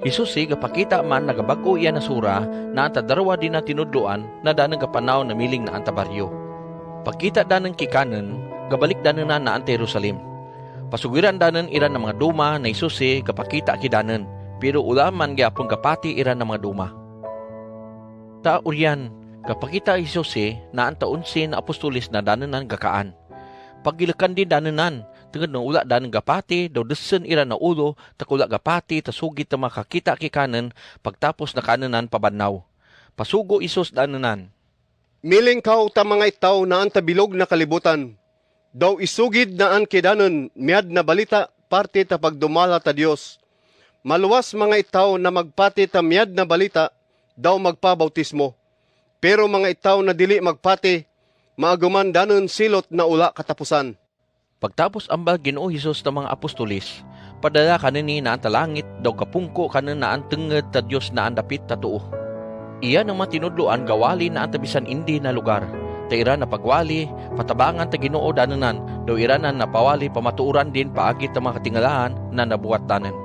Hesus gapakita man nagabago iya na sura na anta darwa din na tinudloan na danang kapanaw na miling na anta baryo. Pagkita danang kikanan, gabalik danang na anta Jerusalem. Pasugiran danan iran ng mga duma na Hesus gapakita kidanan, pero ulaman gyapon kapati iran ng mga duma. Ta uryan, gapakita Hesus na anta 11 na apostolis na dananan gakaan. Pagilakan din dananan, tungod ng ula danang gapati, daw desen iran na ulo, takula gapati, tasugit na makakita kikanan, pagtapos na kananan pabannaw. Pasugo Hesus dananan. Miling kaw ta mga itaw na anta bilog na kalibutan. Daw isugid na an kidanon miad na balita parte ta pagdumala ta Dios. Maluwas mga itaw na magpati ta miad na balita, daw magpabautismo. Pero mga itaw na dili magpati, maaguman danon silot na ula katapusan. Pagtapos ambal Ginoo Hesus ng mga apostolis, padala kanini na ang talangit, daw kapungko kanan na ang tenged ta Dios na ang dapit ta tuo. Iya ng matinudloan gawali na ang tabisan indi na lugar. Ta ira na pagwali, patabangan ta Ginoo dananan, daw ira na napawali pamatuuran din paagit ta mga katingalahan na nabuhat danan.